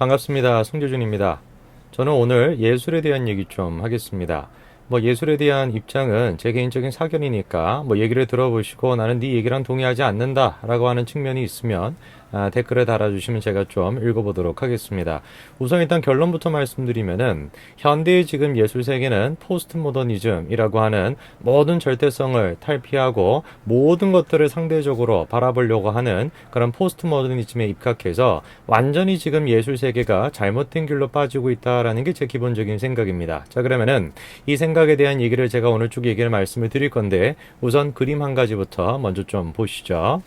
반갑습니다. 송재준입니다. 저는 오늘 예술에 대한 얘기 좀 하겠습니다. 예술에 대한 입장은 제 개인적인 사견이니까 얘기를 들어보시고 나는 네 얘기랑 동의하지 않는다 라고 하는 측면이 있으면 댓글에 달아주시면 제가 좀 읽어보도록 하겠습니다. 우선 일단 결론부터 말씀드리면은 현대의 지금 예술 세계는 포스트 모더니즘이라고 하는 모든 절대성을 탈피하고 모든 것들을 상대적으로 바라보려고 하는 그런 포스트 모더니즘에 입각해서 완전히 지금 예술 세계가 잘못된 길로 빠지고 있다라는 게 제 기본적인 생각입니다. 자, 그러면은 이 생각에 대한 얘기를 제가 오늘 쭉 얘기를 말씀을 드릴 건데 우선 그림 한 가지부터 먼저 좀 보시죠.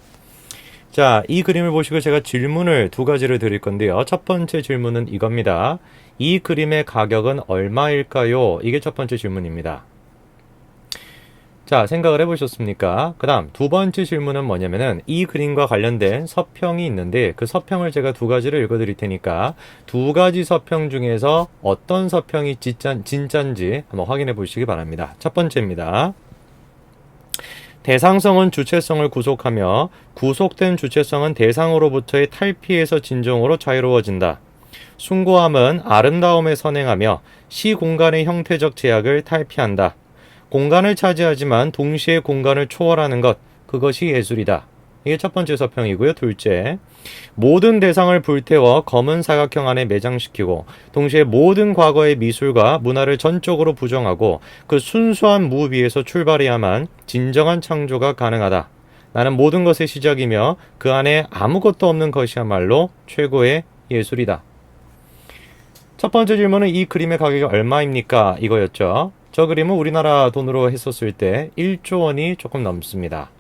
자, 이 그림을 보시고 제가 질문을 두 가지를 드릴 건데요. 첫 번째 질문은 이겁니다. 이 그림의 가격은 얼마일까요? 이게 첫 번째 질문입니다. 자, 생각을 해보셨습니까? 그 다음 두 번째 질문은 뭐냐면은 이 그림과 관련된 서평이 있는데 그 서평을 제가 두 가지를 읽어드릴 테니까 두 가지 서평 중에서 어떤 서평이 진짠지 한번 확인해 보시기 바랍니다. 첫 번째입니다. 대상성은 주체성을 구속하며 구속된 주체성은 대상으로부터의 탈피에서 진정으로 자유로워진다. 숭고함은 아름다움에 선행하며 시공간의 형태적 제약을 탈피한다. 공간을 차지하지만 동시에 공간을 초월하는 것, 그것이 예술이다. 이게 첫 번째 서평이고요. 둘째, 모든 대상을 불태워 검은 사각형 안에 매장시키고 동시에 모든 과거의 미술과 문화를 전적으로 부정하고 그 순수한 무 위에서 출발해야만 진정한 창조가 가능하다. 나는 모든 것의 시작이며 그 안에 아무것도 없는 것이야말로 최고의 예술이다. 첫 번째 질문은 이 그림의 가격이 얼마입니까? 이거였죠. 저 그림은 우리나라 돈으로 했었을 때 1조 원이 조금 넘습니다.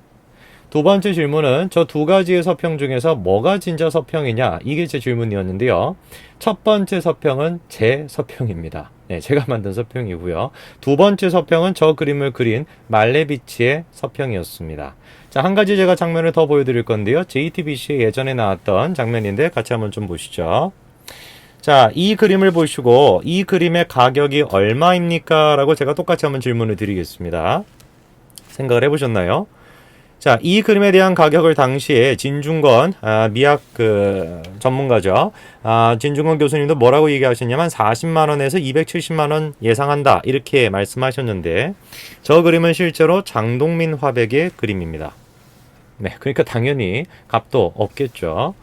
두 번째 질문은 저 두 가지의 서평 중에서 뭐가 진짜 서평이냐? 이게 제 질문이었는데요. 첫 번째 서평은 제 서평입니다. 네, 제가 만든 서평이고요. 두 번째 서평은 저 그림을 그린 말레비치의 서평이었습니다. 자, 한 가지 제가 장면을 더 보여드릴 건데요. JTBC에 예전에 나왔던 장면인데 같이 한번 좀 보시죠. 자, 이 그림을 보시고 이 그림의 가격이 얼마입니까? 라고 제가 똑같이 한번 질문을 드리겠습니다. 생각을 해보셨나요? 자, 이 그림에 대한 가격을 당시에 진중권 미학 전문가죠. 진중권 교수님도 뭐라고 얘기하셨냐면 40만 원에서 270만 원 예상한다 이렇게 말씀하셨는데 저 그림은 실제로 장동민 화백의 그림입니다. 네, 그러니까 당연히 값도 없겠죠.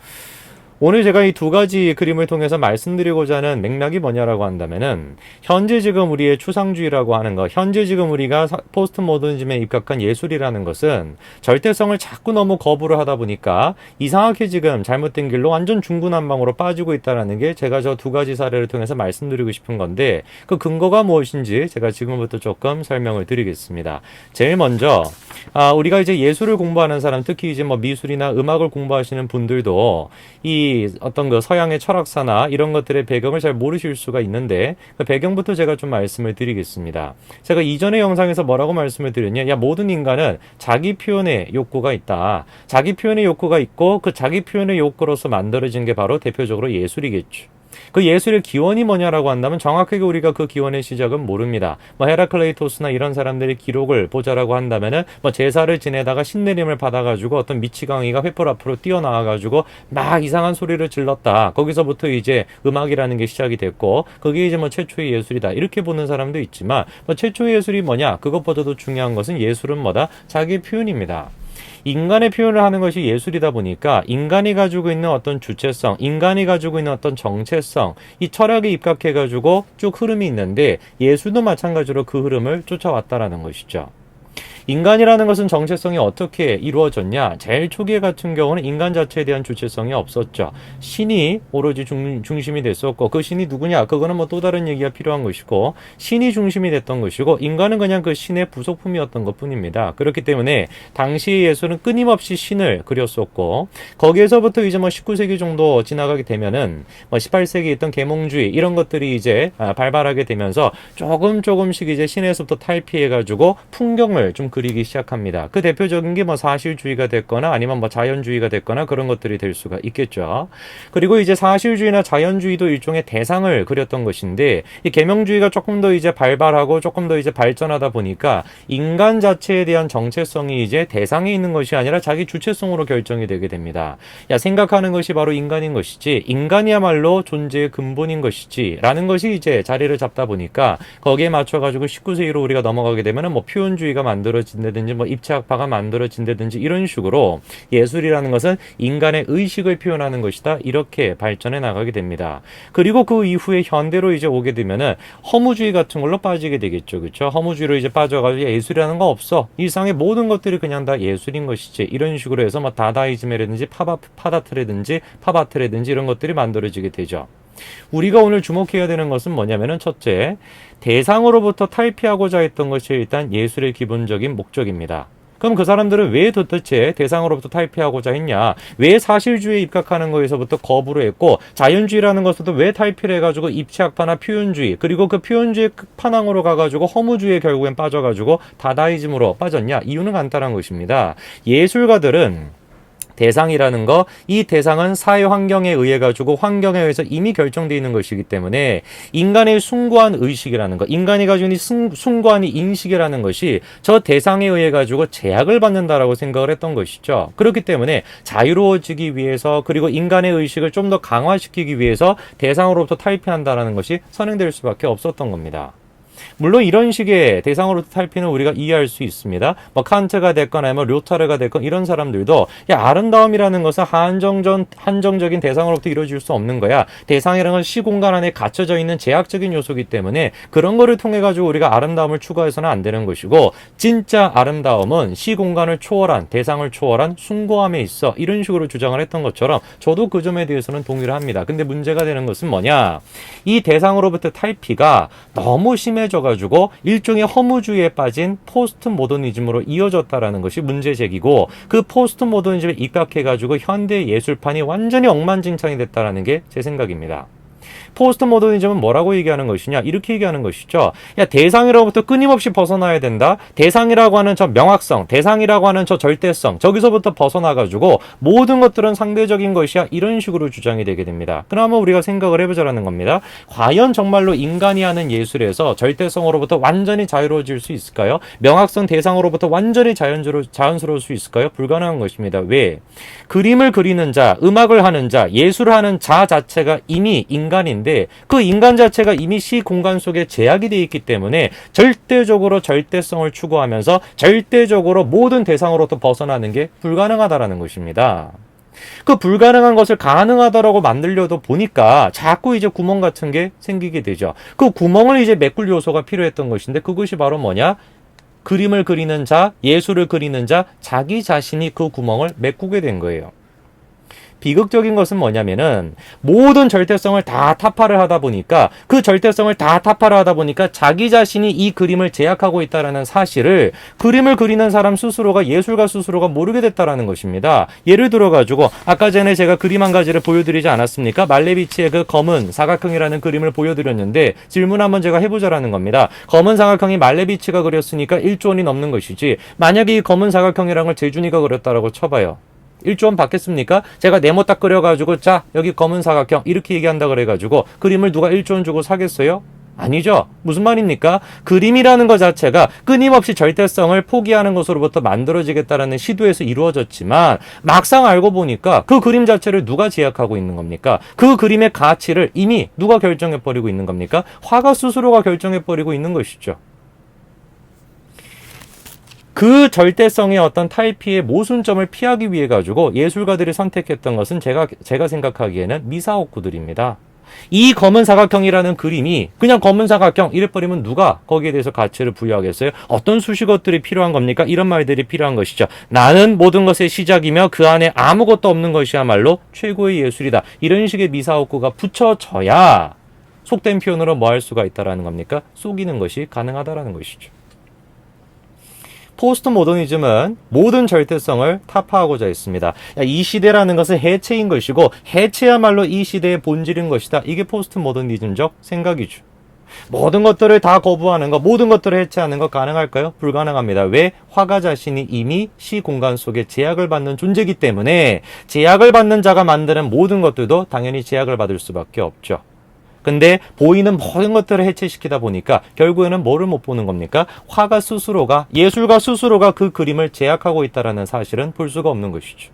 오늘 제가 이 두 가지 그림을 통해서 말씀드리고자 하는 맥락이 뭐냐라고 한다면은 현재 지금 우리의 추상주의라고 하는 것, 현재 지금 우리가 포스트 모더니즘에 입각한 예술이라는 것은 절대성을 자꾸 너무 거부를 하다 보니까 이상하게 지금 잘못된 길로 완전 중구난방으로 빠지고 있다는 게 제가 저 두 가지 사례를 통해서 말씀드리고 싶은 건데 그 근거가 무엇인지 제가 지금부터 조금 설명을 드리겠습니다. 제일 먼저 우리가 이제 예술을 공부하는 사람, 특히 이제 미술이나 음악을 공부하시는 분들도 이 어떤 그 서양의 철학사나 이런 것들의 배경을 잘 모르실 수가 있는데 그 배경부터 제가 좀 말씀을 드리겠습니다. 제가 이전의 영상에서 뭐라고 말씀을 드렸냐? 야, 모든 인간은 자기 표현의 욕구가 있다. 자기 표현의 욕구가 있고 그 자기 표현의 욕구로서 만들어진 게 바로 대표적으로 예술이겠죠. 그 예술의 기원이 뭐냐라고 한다면 정확하게 우리가 그 기원의 시작은 모릅니다. 헤라클레이토스나 이런 사람들의 기록을 보자라고 한다면은 제사를 지내다가 신내림을 받아가지고 어떤 미치광이가 횃불 앞으로 뛰어나와가지고 막 이상한 소리를 질렀다. 거기서부터 이제 음악이라는 게 시작이 됐고 그게 이제 최초의 예술이다. 이렇게 보는 사람도 있지만 최초의 예술이 뭐냐? 그것보다도 중요한 것은 예술은 뭐다? 자기 표현입니다. 인간의 표현을 하는 것이 예술이다 보니까 인간이 가지고 있는 어떤 주체성, 인간이 가지고 있는 어떤 정체성, 이 철학에 입각해가지고 쭉 흐름이 있는데 예술도 마찬가지로 그 흐름을 쫓아왔다라는 것이죠. 인간이라는 것은 정체성이 어떻게 이루어졌냐? 제일 초기에 같은 경우는 인간 자체에 대한 주체성이 없었죠. 신이 오로지 중심이 됐었고 그 신이 누구냐? 그거는 또 다른 얘기가 필요한 것이고 신이 중심이 됐던 것이고 인간은 그냥 그 신의 부속품이었던 것뿐입니다. 그렇기 때문에 당시 예술은 끊임없이 신을 그렸었고 거기에서부터 이제 19세기 정도 지나가게 되면은 18세기에 있던 계몽주의 이런 것들이 이제 발발하게 되면서 조금씩 이제 신에서부터 탈피해가지고 풍경을 좀 그리기 시작합니다. 그 대표적인 게 뭐 사실주의가 됐거나 아니면 뭐 자연주의가 됐거나 그런 것들이 될 수가 있겠죠. 그리고 이제 사실주의나 자연주의도 일종의 대상을 그렸던 것인데, 이 계명주의가 조금 더 이제 발발하고 조금 더 이제 발전하다 보니까 인간 자체에 대한 정체성이 이제 대상에 있는 것이 아니라 자기 주체성으로 결정이 되게 됩니다. 야, 생각하는 것이 바로 인간인 것이지, 인간이야말로 존재의 근본인 것이지 라는 것이 이제 자리를 잡다 보니까 거기에 맞춰가지고 19세기로 우리가 넘어가게 되면은 뭐 표현주의가 만들어진다든지 뭐 입체학파가 만들어진다든지 이런 식으로 예술이라는 것은 인간의 의식을 표현하는 것이다, 이렇게 발전해 나가게 됩니다. 그리고 그 이후에 현대로 이제 오게 되면은 허무주의 같은 걸로 빠지게 되겠죠. 그렇죠? 허무주의로 이제 빠져가지고 예술이라는 거 없어, 일상의 모든 것들이 그냥 다 예술인 것이지, 이런 식으로 해서 뭐 다다이즘이라든지 팝아트라든지 팝아트라든지 이런 것들이 만들어지게 되죠. 우리가 오늘 주목해야 되는 것은 뭐냐면은, 첫째, 대상으로부터 탈피하고자 했던 것이 일단 예술의 기본적인 목적입니다. 그럼 그 사람들은 왜 도대체 대상으로부터 탈피하고자 했냐? 왜 사실주의에 입각하는 거에서부터 거부를 했고, 자연주의라는 것에도 왜 탈피를 해가지고 입체학파나 표현주의, 그리고 그 표현주의 끝판왕으로 가가지고 허무주의에 결국엔 빠져가지고 다다이즘으로 빠졌냐? 이유는 간단한 것입니다. 예술가들은 대상이라는 거, 이 대상은 사회 환경에 의해 가지고 환경에 의해서 이미 결정되어 있는 것이기 때문에 인간의 숭고한 의식이라는 거, 인간이 가지고 있는 숭고한 인식이라는 것이 저 대상에 의해 가지고 제약을 받는다라고 생각을 했던 것이죠. 그렇기 때문에 자유로워지기 위해서, 그리고 인간의 의식을 좀 더 강화시키기 위해서 대상으로부터 탈피한다라는 것이 선행될 수밖에 없었던 겁니다. 물론 이런 식의 대상으로부터 탈피는 우리가 이해할 수 있습니다. 뭐 칸트가 됐거나 뭐 료타르가 됐거나 이런 사람들도, 야, 아름다움이라는 것은 한정적인 대상으로부터 이루어질 수 없는 거야. 대상이라는 건 시공간 안에 갇혀져 있는 제약적인 요소이기 때문에 그런 거를 통해 가지고 우리가 아름다움을 추구해서는 안 되는 것이고, 진짜 아름다움은 시공간을 초월한, 대상을 초월한 숭고함에 있어, 이런 식으로 주장을 했던 것처럼 저도 그 점에 대해서는 동의를 합니다. 근데 문제가 되는 것은 뭐냐, 이 대상으로부터 탈피가 너무 심해져가지고 일종의 허무주의에 빠진 포스트 모더니즘으로 이어졌다라는 것이 문제 제기고, 그 포스트 모더니즘에 입각해가지고 현대 예술판이 완전히 엉망진창이 됐다라는 게 제 생각입니다. 포스트 모더니즘은 뭐라고 얘기하는 것이냐, 이렇게 얘기하는 것이죠. 야, 대상이로부터 끊임없이 벗어나야 된다. 대상이라고 하는 저 명확성, 대상이라고 하는 저 절대성, 저기서부터 벗어나가지고 모든 것들은 상대적인 것이야, 이런 식으로 주장이 되게 됩니다. 그러면 우리가 생각을 해보자라는 겁니다. 과연 정말로 인간이 하는 예술에서 절대성으로부터 완전히 자유로워질 수 있을까요? 명확성, 대상으로부터 완전히 자연스러울 수 있을까요? 불가능한 것입니다. 왜? 그림을 그리는 자, 음악을 하는 자, 예술을 하는 자 자체가 이미 인간인데, 그 인간 자체가 이미 시 공간 속에 제약이 되어 있기 때문에 절대적으로 절대성을 추구하면서 절대적으로 모든 대상으로부터 벗어나는 게 불가능하다라는 것입니다. 그 불가능한 것을 가능하다라고 만들려도 보니까 자꾸 이제 구멍 같은 게 생기게 되죠. 그 구멍을 이제 메꿀 요소가 필요했던 것인데, 그것이 바로 뭐냐? 그림을 그리는 자, 예술을 그리는 자, 자기 자신이 그 구멍을 메꾸게 된 거예요. 비극적인 것은 뭐냐면은, 모든 절대성을 다 타파를 하다 보니까, 그 절대성을 다 타파를 하다 보니까 자기 자신이 이 그림을 제약하고 있다는 사실을 그림을 그리는 사람 스스로가, 예술가 스스로가 모르게 됐다는 것입니다. 예를 들어가지고 아까 전에 제가 그림 한 가지를 보여드리지 않았습니까? 말레비치의 그 검은 사각형이라는 그림을 보여드렸는데, 질문 한번 제가 해보자라는 겁니다. 검은 사각형이 말레비치가 그렸으니까 1조 원이 넘는 것이지, 만약에 이 검은 사각형이라는 걸 제준이가 그렸다라고 쳐봐요. 1조 원 받겠습니까? 제가 네모 딱 그려가지고, 자, 여기 검은 사각형, 이렇게 얘기한다 그래가지고 그림을 누가 1조 원 주고 사겠어요? 아니죠. 무슨 말입니까? 그림이라는 것 자체가 끊임없이 절대성을 포기하는 것으로부터 만들어지겠다라는 시도에서 이루어졌지만, 막상 알고 보니까 그 그림 자체를 누가 제약하고 있는 겁니까? 그 그림의 가치를 이미 누가 결정해버리고 있는 겁니까? 화가 스스로가 결정해버리고 있는 것이죠. 그 절대성의 어떤 탈피의 모순점을 피하기 위해 가지고 예술가들이 선택했던 것은 제가 생각하기에는 미사옥구들입니다. 이 검은 사각형이라는 그림이 그냥 검은 사각형 이래버리면 누가 거기에 대해서 가치를 부여하겠어요? 어떤 수식어들이 필요한 겁니까? 이런 말들이 필요한 것이죠. 나는 모든 것의 시작이며 그 안에 아무것도 없는 것이야말로 최고의 예술이다. 이런 식의 미사옥구가 붙여져야 속된 표현으로 뭐 할 수가 있다라는 겁니까? 속이는 것이 가능하다라는 것이죠. 포스트 모더니즘은 모든 절대성을 타파하고자 했습니다. 이 시대라는 것은 해체인 것이고, 해체야말로 이 시대의 본질인 것이다. 이게 포스트 모더니즘적 생각이죠. 모든 것들을 다 거부하는 것, 모든 것들을 해체하는 것 가능할까요? 불가능합니다. 왜? 화가 자신이 이미 시공간 속에 제약을 받는 존재이기 때문에 제약을 받는 자가 만드는 모든 것들도 당연히 제약을 받을 수밖에 없죠. 근데 보이는 모든 것들을 해체시키다 보니까 결국에는 뭐를 못 보는 겁니까? 화가 스스로가, 예술가 스스로가 그 그림을 제약하고 있다는 사실은 볼 수가 없는 것이죠.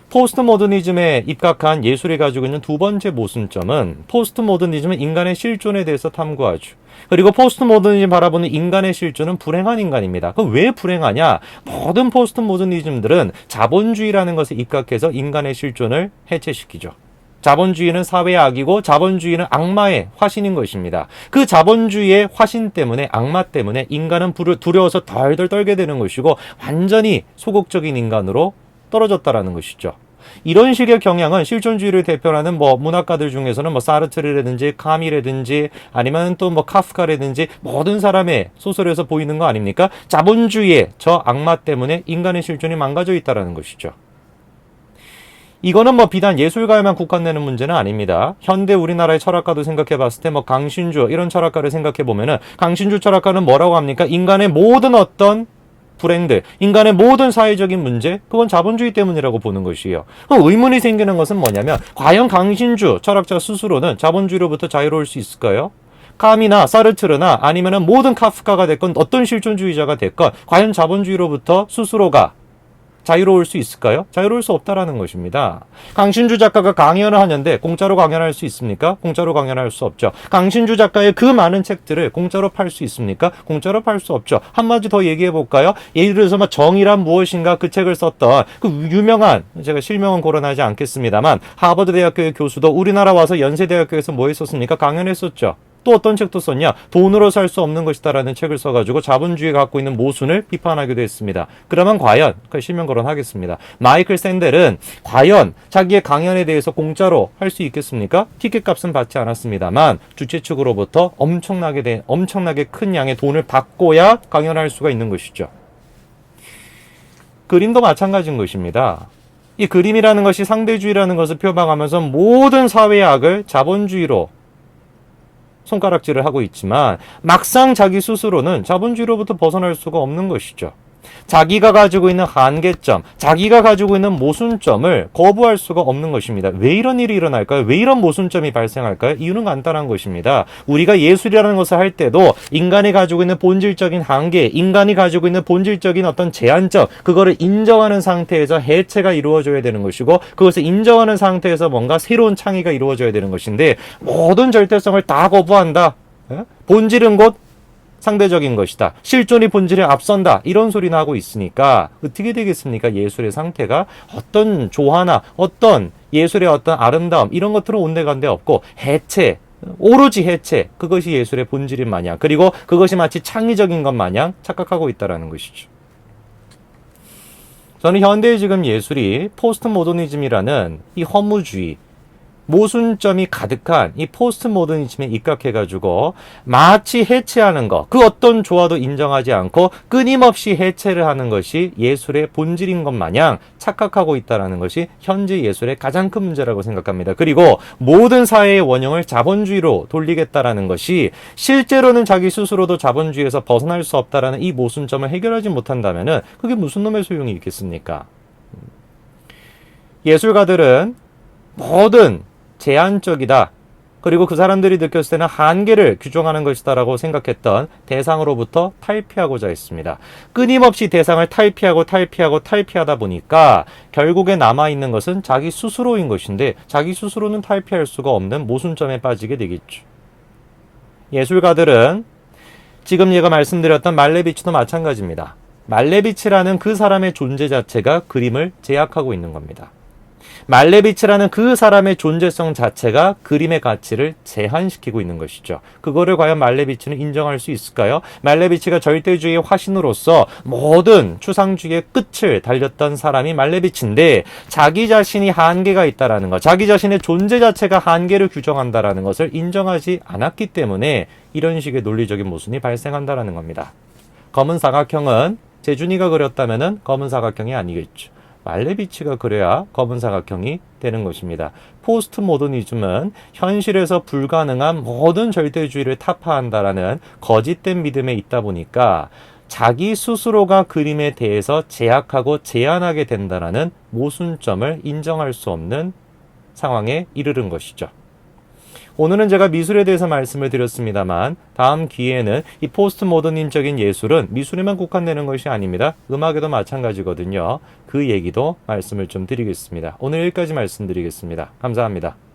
포스트 모더니즘에 입각한 예술이 가지고 있는 두 번째 모순점은, 포스트 모더니즘은 인간의 실존에 대해서 탐구하죠. 그리고 포스트 모더니즘 바라보는 인간의 실존은 불행한 인간입니다. 그럼 왜 불행하냐? 모든 포스트 모더니즘들은 자본주의라는 것에 입각해서 인간의 실존을 해체시키죠. 자본주의는 사회의 악이고 자본주의는 악마의 화신인 것입니다. 그 자본주의의 화신 때문에, 악마 때문에 인간은 두려워서 덜덜 떨게 되는 것이고 완전히 소극적인 인간으로 떨어졌다라는 것이죠. 이런 식의 경향은 실존주의를 대표하는 문학가들 중에서는 사르트르라든지 카미라든지 아니면 또 카프카라든지 모든 사람의 소설에서 보이는 거 아닙니까? 자본주의의 저 악마 때문에 인간의 실존이 망가져 있다라는 것이죠. 이거는 비단 예술가에만 국한되는 문제는 아닙니다. 현대 우리나라의 철학가도 생각해 봤을 때 강신주 이런 철학가를 생각해 보면은, 강신주 철학가는 뭐라고 합니까? 인간의 모든 어떤 불행들, 인간의 모든 사회적인 문제, 그건 자본주의 때문이라고 보는 것이에요. 그럼 의문이 생기는 것은 뭐냐면, 과연 강신주 철학자 스스로는 자본주의로부터 자유로울 수 있을까요? 카미나 사르트르나 아니면은 모든 카프카가 됐건 어떤 실존주의자가 됐건 과연 자본주의로부터 스스로가 자유로울 수 있을까요? 자유로울 수 없다라는 것입니다. 강신주 작가가 강연을 하는데 공짜로 강연할 수 있습니까? 공짜로 강연할 수 없죠. 강신주 작가의 그 많은 책들을 공짜로 팔 수 있습니까? 공짜로 팔 수 없죠. 한마디 더 얘기해 볼까요? 예를 들어서 정의란 무엇인가 그 책을 썼던 그 유명한, 제가 실명은 거론하지 않겠습니다만, 하버드 대학교의 교수도 우리나라 와서 연세대학교에서 뭐 했었습니까? 강연했었죠. 또 어떤 책도 썼냐? 돈으로 살 수 없는 것이다라는 책을 써가지고 자본주의가 갖고 있는 모순을 비판하기도 했습니다. 그러면 과연, 실명 거론하겠습니다. 마이클 샌델은 과연 자기의 강연에 대해서 공짜로 할 수 있겠습니까? 티켓값은 받지 않았습니다만 주최 측으로부터 엄청나게 큰 양의 돈을 받고야 강연할 수가 있는 것이죠. 그림도 마찬가지인 것입니다. 이 그림이라는 것이 상대주의라는 것을 표방하면서 모든 사회의 악을 자본주의로 손가락질을 하고 있지만 막상 자기 스스로는 자본주의로부터 벗어날 수가 없는 것이죠. 자기가 가지고 있는 한계점, 자기가 가지고 있는 모순점을 거부할 수가 없는 것입니다. 왜 이런 일이 일어날까요? 왜 이런 모순점이 발생할까요? 이유는 간단한 것입니다. 우리가 예술이라는 것을 할 때도 인간이 가지고 있는 본질적인 한계, 인간이 가지고 있는 본질적인 어떤 제한점, 그거를 인정하는 상태에서 해체가 이루어져야 되는 것이고, 그것을 인정하는 상태에서 뭔가 새로운 창의가 이루어져야 되는 것인데, 모든 절대성을 다 거부한다. 본질은 곧 상대적인 것이다. 실존이 본질에 앞선다. 이런 소리나 하고 있으니까 어떻게 되겠습니까? 예술의 상태가 어떤 조화나 어떤 예술의 어떤 아름다움 이런 것들은 온데간데 없고 해체, 오로지 해체, 그것이 예술의 본질인 마냥, 그리고 그것이 마치 창의적인 것 마냥 착각하고 있다는 것이죠. 저는 현대의 지금 예술이 포스트 모더니즘이라는 이 허무주의, 모순점이 가득한 이 포스트 모더니즘에 입각해가지고 마치 해체하는 것, 그 어떤 조화도 인정하지 않고 끊임없이 해체를 하는 것이 예술의 본질인 것 마냥 착각하고 있다는 것이 현재 예술의 가장 큰 문제라고 생각합니다. 그리고 모든 사회의 원형을 자본주의로 돌리겠다라는 것이 실제로는 자기 스스로도 자본주의에서 벗어날 수 없다라는 이 모순점을 해결하지 못한다면 그게 무슨 놈의 소용이 있겠습니까? 예술가들은 모든 제한적이다. 그리고 그 사람들이 느꼈을 때는 한계를 규정하는 것이다라고 생각했던 대상으로부터 탈피하고자 했습니다. 끊임없이 대상을 탈피하다 보니까 결국에 남아있는 것은 자기 스스로인 것인데 자기 스스로는 탈피할 수가 없는 모순점에 빠지게 되겠죠. 예술가들은 지금 제가 말씀드렸던 말레비치도 마찬가지입니다. 말레비치라는 그 사람의 존재 자체가 그림을 제약하고 있는 겁니다. 말레비치라는 그 사람의 존재성 자체가 그림의 가치를 제한시키고 있는 것이죠. 그거를 과연 말레비치는 인정할 수 있을까요? 말레비치가 절대주의의 화신으로서 모든 추상주의의 끝을 달렸던 사람이 말레비치인데 자기 자신이 한계가 있다라는 것, 자기 자신의 존재 자체가 한계를 규정한다라는 것을 인정하지 않았기 때문에 이런 식의 논리적인 모순이 발생한다라는 겁니다. 검은 사각형은 재준이가 그렸다면은 검은 사각형이 아니겠죠. 말레비치가 그려야 검은 사각형이 되는 것입니다. 포스트 모더니즘은 현실에서 불가능한 모든 절대주의를 타파한다라는 거짓된 믿음에 있다 보니까 자기 스스로가 그림에 대해서 제약하고 제한하게 된다라는 모순점을 인정할 수 없는 상황에 이르는 것이죠. 오늘은 제가 미술에 대해서 말씀을 드렸습니다만 다음 기회에는 이 포스트 모더니즘적인 예술은 미술에만 국한되는 것이 아닙니다. 음악에도 마찬가지거든요. 그 얘기도 말씀을 좀 드리겠습니다. 오늘 여기까지 말씀드리겠습니다. 감사합니다.